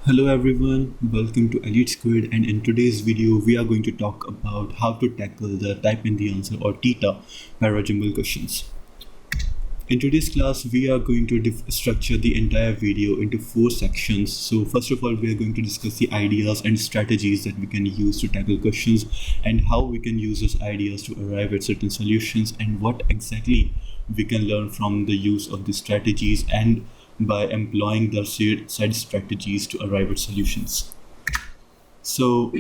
Hello everyone, welcome to Elite Squid, and in today's video we are going to talk about how to tackle the type in the answer or TITA parajumble questions. In today's class we are going to structure the entire video into 4 sections. So first of all we are going to discuss the ideas and strategies that we can use to tackle questions and how we can use those ideas to arrive at certain solutions and what exactly we can learn from the use of these strategies and by employing the said strategies to arrive at solutions. So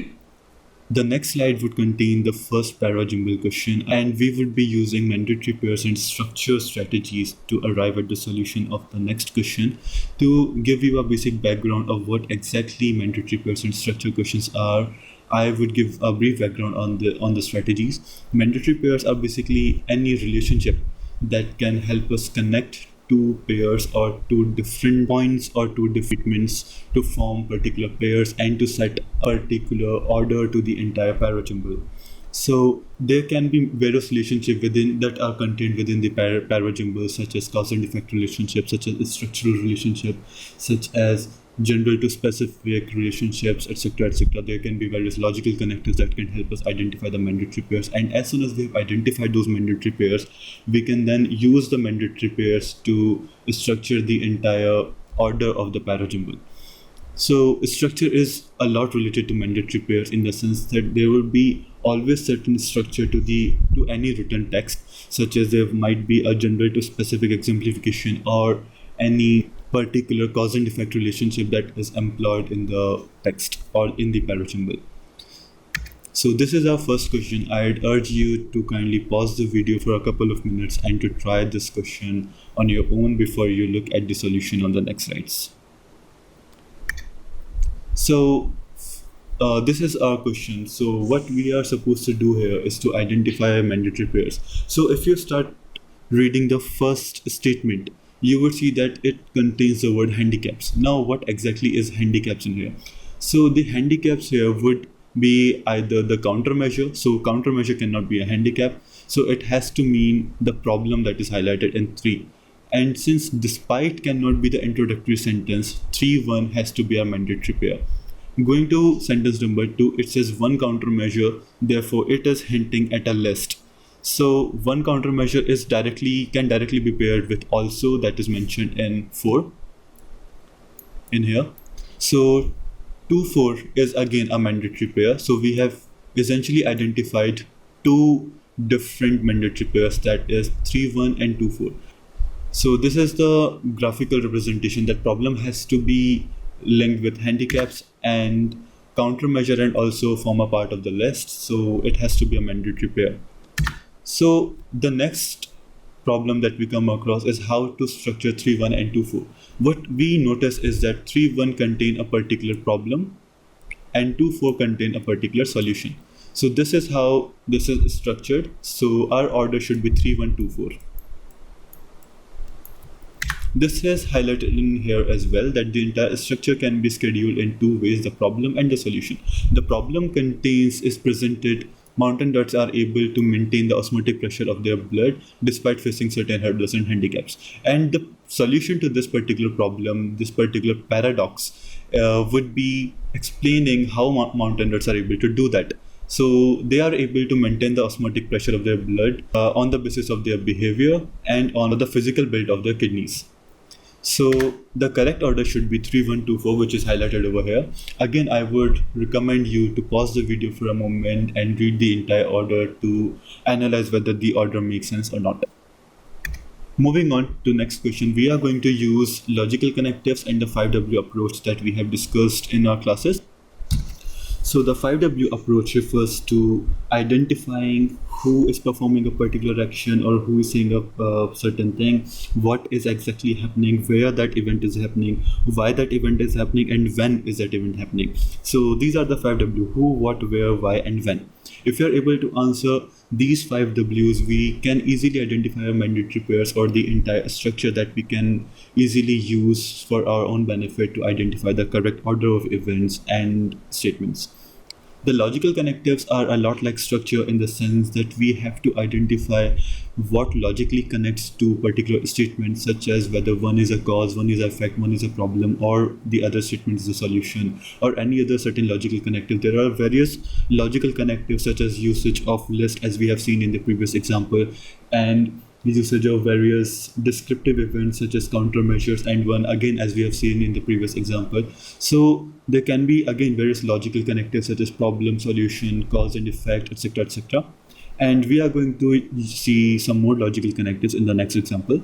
the next slide would contain the first parajumble question, and we would be using mandatory pairs and structure strategies to arrive at the solution of the next question. To give you a basic background of what exactly mandatory pairs and structure questions are, I would give a brief background on the strategies. Mandatory pairs are basically any relationship that can help us connect two pairs or two different points or two different treatments to form particular pairs and to set a particular order to the entire parajumble. So there can be various relationships within that are contained within the parajumble, such as cause and effect relationships, such as structural relationship, such as general to specific relationships, etc., etc. There can be various logical connectives that can help us identify the mandatory pairs, and as soon as we have identified those mandatory pairs, we can then use the mandatory pairs to structure the entire order of the parajumble. So structure is a lot related to mandatory pairs in the sense that there will be always certain structure to any written text, such as there might be a general to specific exemplification or any particular cause and effect relationship that is employed in the text or in the parajumble. So this is our first question. I'd urge you to kindly pause the video for a couple of minutes and to try this question on your own before you look at the solution on the next slides. So this is our question. So what we are supposed to do here is to identify mandatory pairs. So if you start reading the first statement, you would see that it contains the word handicaps. Now what exactly is handicaps in here? So the handicaps here would be either the countermeasure. So countermeasure cannot be a handicap. So it has to mean the problem that is highlighted in 3. And since despite cannot be the introductory sentence, 3-1 has to be a mandatory pair. Going to sentence number 2, it says one countermeasure, therefore it is hinting at a list. So one countermeasure can directly be paired with also, that is mentioned in 4 in here. So 2-4 is again a mandatory pair. So we have essentially identified 2 different mandatory pairs, that is 3-1 and 2-4. So this is the graphical representation that problem has to be linked with handicaps and countermeasure and also form a part of the list. So it has to be a mandatory pair. So the next problem that we come across is how to structure 3-1 and 2-4. What we notice is that 3-1 contain a particular problem and 2-4 contain a particular solution. So this is how this is structured. So our order should be 3-1, 2-4. This is highlighted in here as well, that the entire structure can be scheduled in 2 ways, the problem and the solution. The problem is presented mountain dots are able to maintain the osmotic pressure of their blood despite facing certain hurdles and handicaps. And the solution to this particular problem, this particular paradox, would be explaining how mountain dots are able to do that. So they are able to maintain the osmotic pressure of their blood on the basis of their behavior and on the physical build of their kidneys. So the correct order should be 3-1, 2-4, which is highlighted over here. Again, I would recommend you to pause the video for a moment and read the entire order to analyze whether the order makes sense or not. Moving on to next question, we are going to use logical connectives and the 5W approach that we have discussed in our classes. So the 5W approach refers to identifying who is performing a particular action or who is saying a certain thing, what is exactly happening, where that event is happening, why that event is happening, and when is that event happening. So these are the 5W: who, what, where, why, and when. If you are able to answer these 5 Ws, we can easily identify our mandatory pairs or the entire structure that we can easily use for our own benefit to identify the correct order of events and statements. The logical connectives are a lot like structure in the sense that we have to identify what logically connects to particular statements, such as whether one is a cause, one is an effect, one is a problem, or the other statement is a solution, or any other certain logical connective. There are various logical connectives such as usage of list, as we have seen in the previous example, and the usage of various descriptive events such as countermeasures and one, again, as we have seen in the previous example. So there can be again various logical connectives such as problem, solution, cause and effect, etc., etc. And we are going to see some more logical connectives in the next example.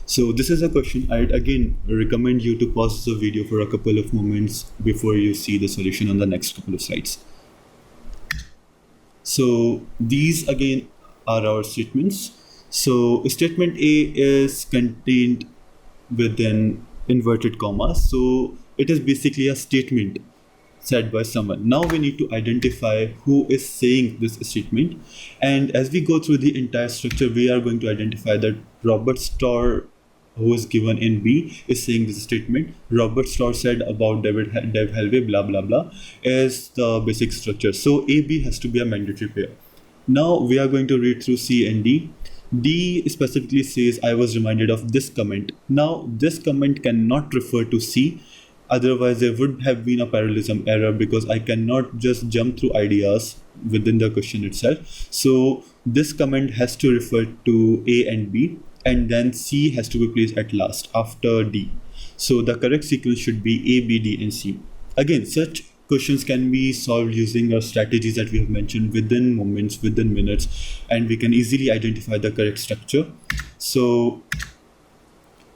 So this is a question. I'd again recommend you to pause the video for a couple of moments before you see the solution on the next couple of slides. So these again are our statements. So statement A is contained within inverted commas. So it is basically a statement said by someone. Now we need to identify who is saying this statement. And as we go through the entire structure, we are going to identify that Robert Starr, who is given in B, is saying this statement. Robert Starr said about Dev Helve, blah, blah, blah, is the basic structure. So AB has to be a mandatory pair. Now we are going to read through C and D. D specifically says, I was reminded of this comment. Now this comment cannot refer to C, otherwise there would have been a parallelism error because I cannot just jump through ideas within the question itself. So this comment has to refer to A and B, and then C has to be placed at last after D. So the correct sequence should be A, B, D and C. Again, such questions can be solved using our strategies that we have mentioned within moments, within minutes, and we can easily identify the correct structure. So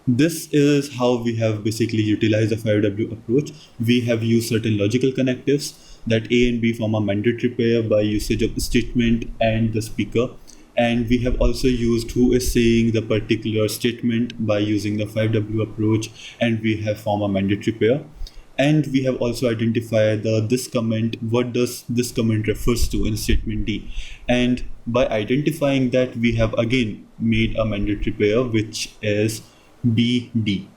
this is how we have basically utilized the 5W approach. We have used certain logical connectives that A and B form a mandatory pair by usage of the statement and the speaker. And we have also used who is saying the particular statement by using the 5W approach, and we have formed a mandatory pair. And we have also identified the this comment, what does this comment refers to in statement D. And by identifying that, we have again made a mandatory pair, which is BD.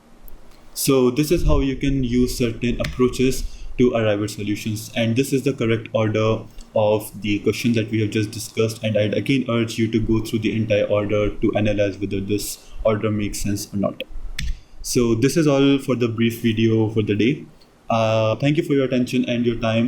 So this is how you can use certain approaches to arrive at solutions. And this is the correct order of the questions that we have just discussed. And I'd again urge you to go through the entire order to analyze whether this order makes sense or not. So this is all for the brief video for the day. Thank you for your attention and your time.